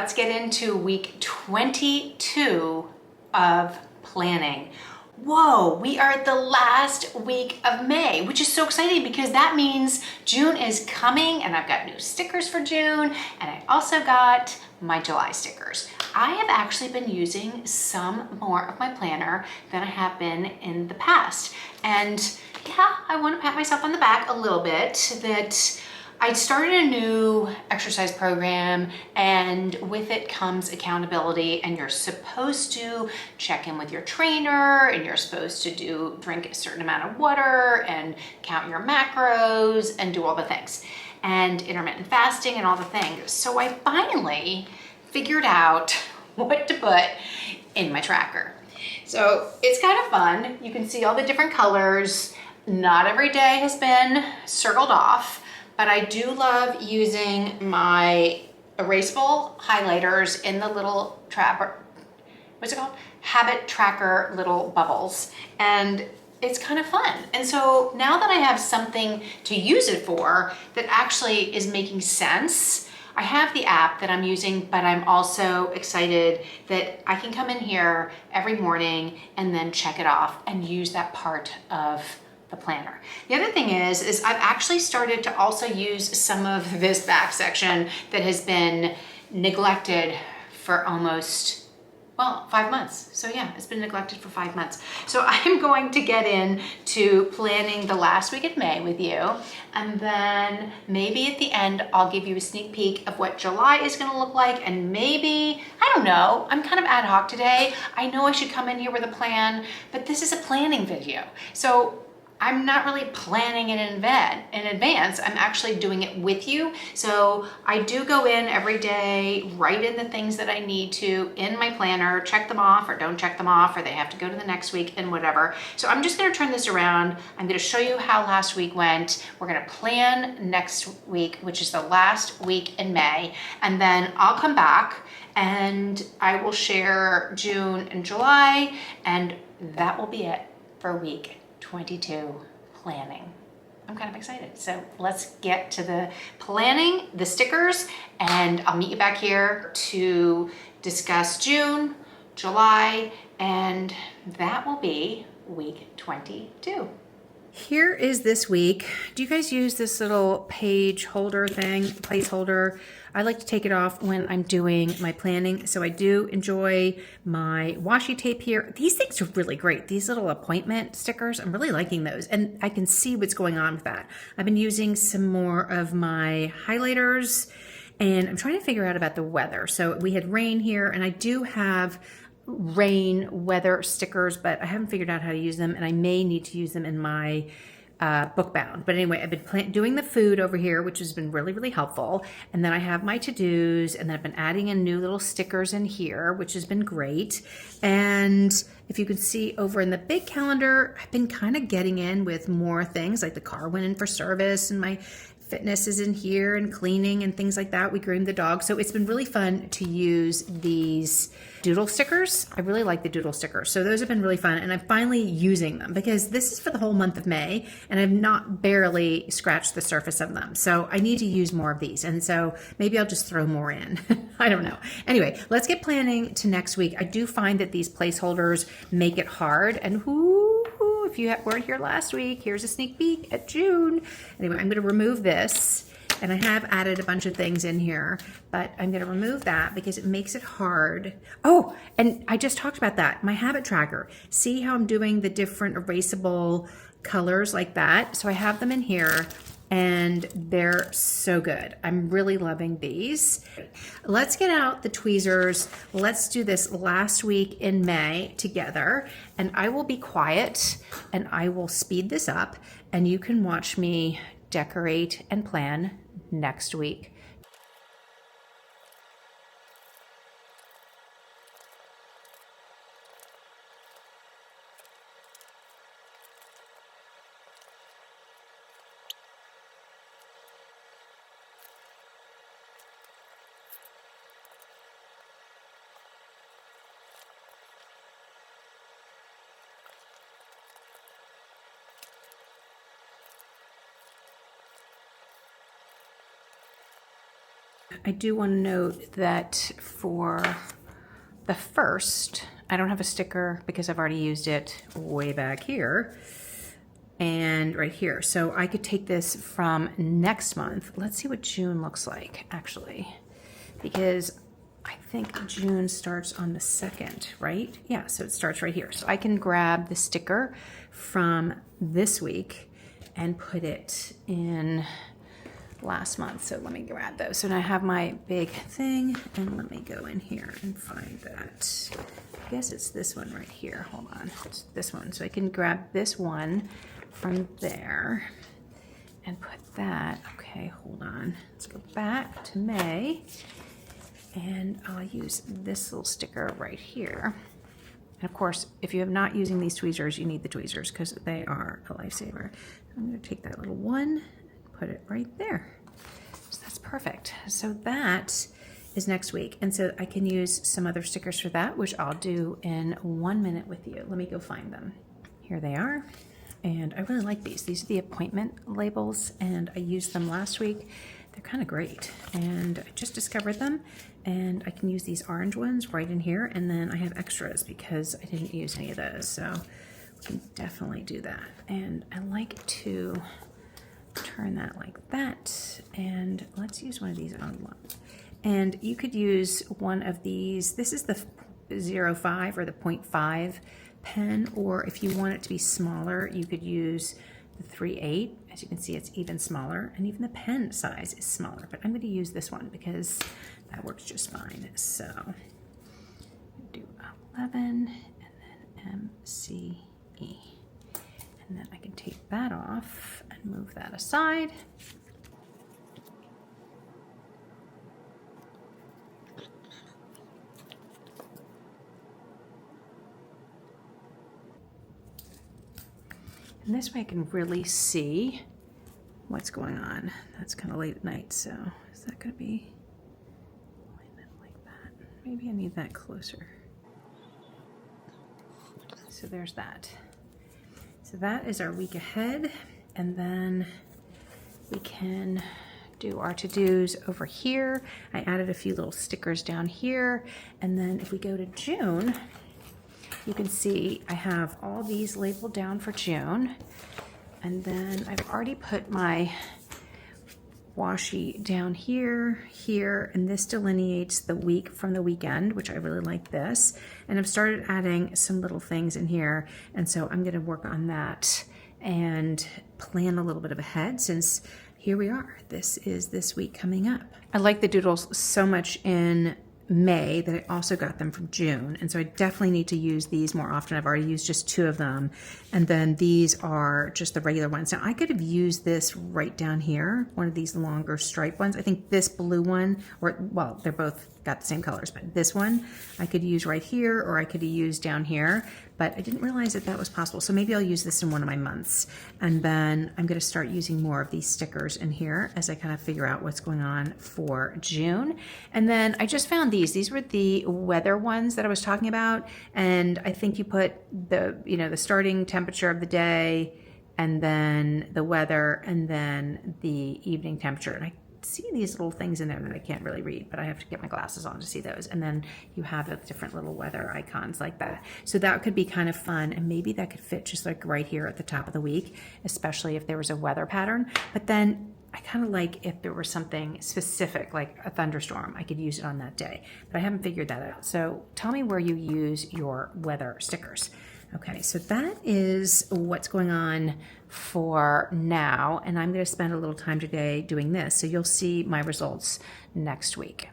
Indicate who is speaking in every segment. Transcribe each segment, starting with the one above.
Speaker 1: Let's get into week 22 of planning. Whoa, we are at the last week of May, which is so exciting because that means June is coming and I've got new stickers for June and I also got my July stickers. I have actually been using some more of my planner than I have been in the past. And yeah, I want to pat myself on the back a little bit that I started a new exercise program and with it comes accountability, and you're supposed to check in with your trainer and you're supposed to drink a certain amount of water and count your macros and do all the things and intermittent fasting and all the things. So I finally figured out what to put in my tracker. So it's kind of fun. You can see all the different colors. Not every day has been circled off. But I do love using my erasable highlighters in the little what's it called? Habit tracker little bubbles. And it's kind of fun. And so now that I have something to use it for that actually is making sense, I have the app that I'm using, but I'm also excited that I can come in here every morning and then check it off and use that part of the planner. The other thing is I've actually started to also use some of this back section that has been neglected for almost, well, 5 months. So yeah, it's been neglected for 5 months. So I'm going to get into planning the last week of May with you. And then maybe at the end, I'll give you a sneak peek of what July is gonna look like. And maybe, I don't know, I'm kind of ad hoc today. I know I should come in here with a plan, but this is a planning video. So I'm not really planning it in advance. I'm actually doing it with you. So I do go in every day, write in the things that I need to in my planner, check them off or don't check them off, or they have to go to the next week and whatever. So I'm just gonna turn this around. I'm gonna show you how last week went. We're gonna plan next week, which is the last week in May. And then I'll come back and I will share June and July, and that will be it for week 22 planning. I'm kind of excited. So let's get to the planning, the stickers, and I'll meet you back here to discuss June, July, and that will be week 22. Here is this week. Do you guys use this little page holder thing, placeholder? I like to take it off when I'm doing my planning. So I do enjoy my washi tape here. These things are really great. These little appointment stickers, I'm really liking those. And I can see what's going on with that. I've been using some more of my highlighters and I'm trying to figure out about the weather. So we had rain here and I do have rain weather stickers, but I haven't figured out how to use them and I may need to use them in my book bound. But anyway, I've been doing the food over here, which has been really, really helpful. And then I have my to-dos, and then I've been adding in new little stickers in here, which has been great. And if you can see over in the big calendar, I've been kind of getting in with more things, like the car went in for service and my fitness is in here and cleaning and things like that. We groomed the dog. So it's been really fun to use these doodle stickers. I really like the doodle stickers. So those have been really fun. And I'm finally using them because this is for the whole month of May and I've not barely scratched the surface of them. So I need to use more of these. And so maybe I'll just throw more in. I don't know. Anyway, let's get planning to next week. I do find that these placeholders make it hard. And if you weren't here last week, here's a sneak peek at June. Anyway, I'm going to remove this, and I have added a bunch of things in here, but I'm going to remove that because it makes it hard. Oh, and I just talked about that, my habit tracker. See how I'm doing the different erasable colors like that? So I have them in here, and they're so good. I'm really loving these. Let's get out the tweezers. Let's do this last week in May together, and I will be quiet and I will speed this up and you can watch me decorate and plan next week. I do want to note that for the first, I don't have a sticker because I've already used it way back here and right here. So I could take this from next month. Let's see what June looks like, actually, because I think June starts on the 2nd, right? Yeah, so it starts right here. So I can grab the sticker from this week and put it in last month. So let me grab those. So now I have my big thing, and let me go in here and find that. I guess it's this one right here. Hold on, it's this one. So I can grab this one from there and put that. Okay, hold on. Let's go back to May, and I'll use this little sticker right here. And of course, if you have not using these tweezers, you need the tweezers because they are a lifesaver. I'm going to take that little one, put it right there. So that's perfect. So that is next week. And so I can use some other stickers for that, which I'll do in 1 minute with you. Let me go find them. Here they are. And I really like these. These are the appointment labels, and I used them last week. They're kind of great. And I just discovered them, and I can use these orange ones right in here. And then I have extras because I didn't use any of those. So we can definitely do that. And I like to turn that like that, and let's use one of these on one. And you could use one of these. This is the 0.5 or the 0.5 pen, or if you want it to be smaller, you could use the 3/8. As you can see, it's even smaller, and even the pen size is smaller, but I'm going to use this one because that works just fine. So do 11 and then MCE. And then I can take that off and move that aside. And this way I can really see what's going on. That's kind of late at night, so is that going to be like that? Maybe I need that closer. So there's that. So that is our week ahead, and then we can do our to-dos over here. I added a few little stickers down here, and then if we go to June, you can see I have all these labeled down for June, and then I've already put my washi down here, here, and this delineates the week from the weekend, which I really like this. And I've started adding some little things in here, and so I'm going to work on that and plan a little bit of ahead, since here we are. This is this week coming up. I like the doodles so much in May that I also got them from June, and so I definitely need to use these more often. I've already used just 2 of them, and then these are just the regular ones. Now I could have used this right down here, one of these longer stripe ones. I think this blue one, or well, they're both got the same colors, but this one I could use right here, or I could use down here, but I didn't realize that that was possible. So maybe I'll use this in one of my months, and then I'm going to start using more of these stickers in here as I kind of figure out what's going on for June. And then I just found these were the weather ones that I was talking about, and I think you put the, you know, the starting temperature of the day, and then the weather, and then the evening temperature. And I see these little things in there that I can't really read, but I have to get my glasses on to see those. And then you have the different little weather icons like that. So that could be kind of fun, and maybe that could fit just like right here at the top of the week, especially if there was a weather pattern. But then I kind of like if there was something specific, like a thunderstorm, I could use it on that day, but I haven't figured that out. So tell me where you use your weather stickers. Okay, so that is what's going on for now, and I'm going to spend a little time today doing this, so you'll see my results next week.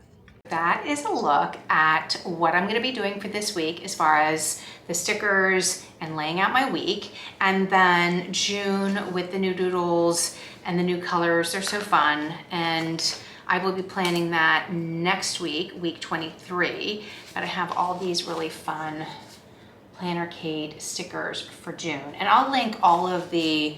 Speaker 1: That is a look at what I'm going to be doing for this week as far as the stickers and laying out my week, and then June with the new doodles and the new colors. They're so fun, and I will be planning that next week, week 23, but I have all these really fun Planner Kate stickers for June. And I'll link all of the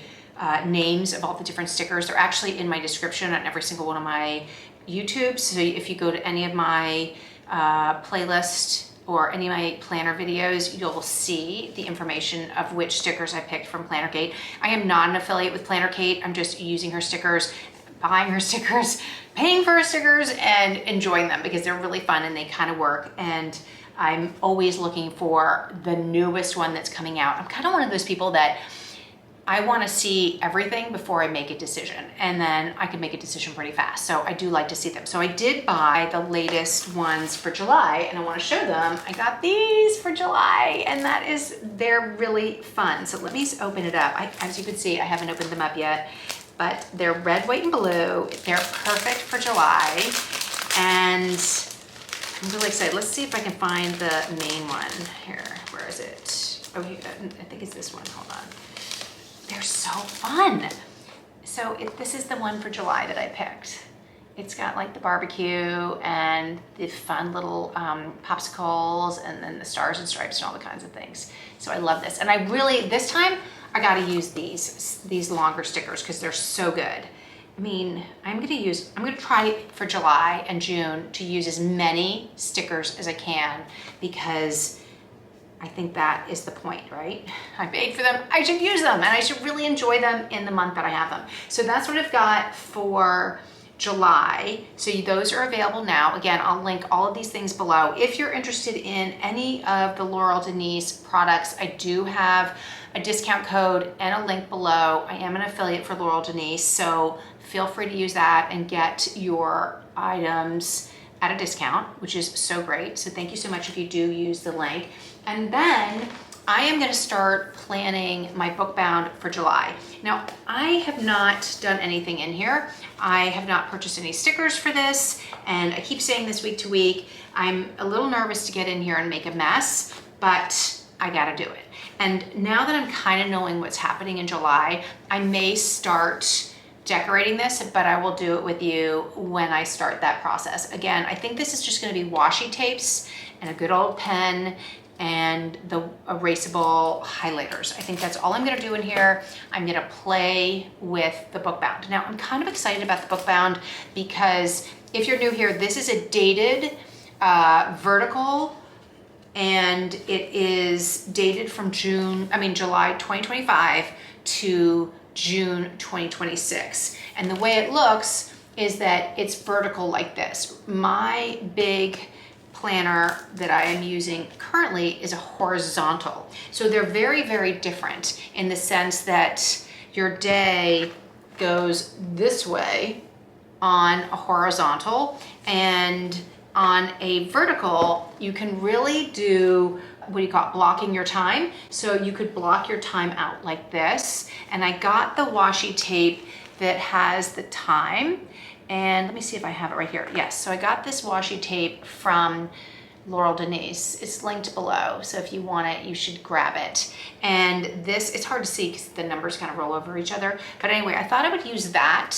Speaker 1: names of all the different stickers. They're actually in my description on every single one of my YouTubes. So if you go to any of my playlists or any of my planner videos, you'll see the information of which stickers I picked from Planner Kate. I am not an affiliate with Planner Kate. I'm just using her stickers buying her stickers, paying for her stickers, and enjoying them because they're really fun and they kind of work. And I'm always looking for the newest one that's coming out. I'm kind of one of those people that I want to see everything before I make a decision, and then I can make a decision pretty fast. So I do like to see them. So I did buy the latest ones for July, and I want to show them. I got these for July, and they're really fun. So let me open it up. As you can see, I haven't opened them up yet, but they're red, white, and blue. They're perfect for July, and I'm really excited. Let's see if I can find the main one here. Where is it? Oh, I think it's this one. Hold on. They're so fun. So this is the one for July that I picked. It's got like the barbecue and the fun little popsicles, and then the stars and stripes and all the kinds of things. So I love this. And this time I gotta use these longer stickers because they're so good. I mean, I'm gonna try for July and June to use as many stickers as I can, because I think that is the point, right? I paid for them, I should use them, and I should really enjoy them in the month that I have them. So that's what I've got for July. So those are available now. Again, I'll link all of these things below. If you're interested in any of the Laurel Denise products, I do have a discount code and a link below. I am an affiliate for Laurel Denise, so feel free to use that and get your items at a discount, which is so great. So thank you so much if you do use the link. And then I am gonna start planning my book bound for July. Now, I have not done anything in here. I have not purchased any stickers for this, and I keep saying this week to week. I'm a little nervous to get in here and make a mess, but I gotta do it. And now that I'm kind of knowing what's happening in July, I may start decorating this, but I will do it with you when I start that process. Again, I think this is just gonna be washi tapes and a good old pen and the erasable highlighters. I think that's all I'm gonna do in here. I'm gonna play with the book bound. Now, I'm kind of excited about the book bound because if you're new here, this is a dated vertical, and it is dated from July 2025 to June 2026. And the way it looks is that it's vertical like this. My big planner that I am using currently is a horizontal. So they're very, very different in the sense that your day goes this way on a horizontal, and on a vertical, you can really do, what do you call it, blocking your time. So you could block your time out like this. And I got the washi tape that has the time. And let me see if I have it right here. Yes, so I got this washi tape from Laurel Denise. It's linked below. So if you want it, you should grab it. And this, it's hard to see because the numbers kind of roll over each other. But anyway, I thought I would use that,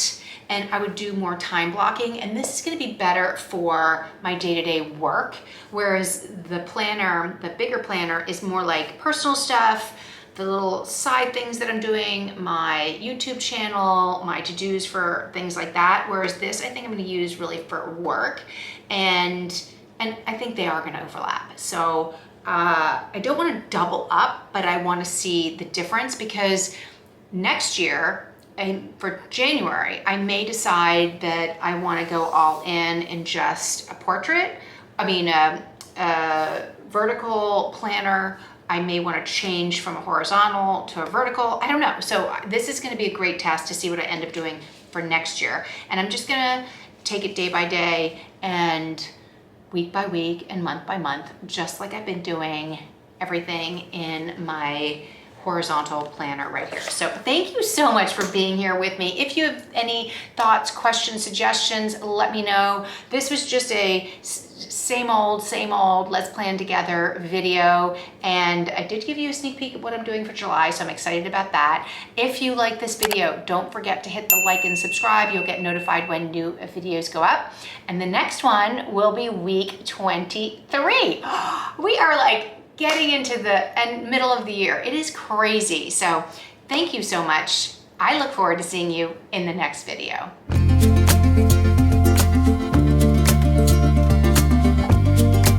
Speaker 1: and I would do more time blocking, and this is gonna be better for my day-to-day work, whereas the planner, the bigger planner, is more like personal stuff, the little side things that I'm doing, my YouTube channel, my to-dos for things like that, whereas this I think I'm gonna use really for work, and I think they are gonna overlap. So I don't wanna double up, but I wanna see the difference, because next year, and for January, I may decide that I want to go all in just a portrait. A vertical planner. I may want to change from a horizontal to a vertical. I don't know. So this is going to be a great test to see what I end up doing for next year. And I'm just going to take it day by day and week by week and month by month, just like I've been doing everything in my horizontal planner right here. So thank you so much for being here with me. If you have any thoughts, questions, suggestions, let me know. This was just a same old, let's plan together video. And I did give you a sneak peek of what I'm doing for July, so I'm excited about that. If you like this video, don't forget to hit the like and subscribe. You'll get notified when new videos go up. And the next one will be week 23. We are like getting into the middle of the year. It is crazy. So thank you so much. I look forward to seeing you in the next video.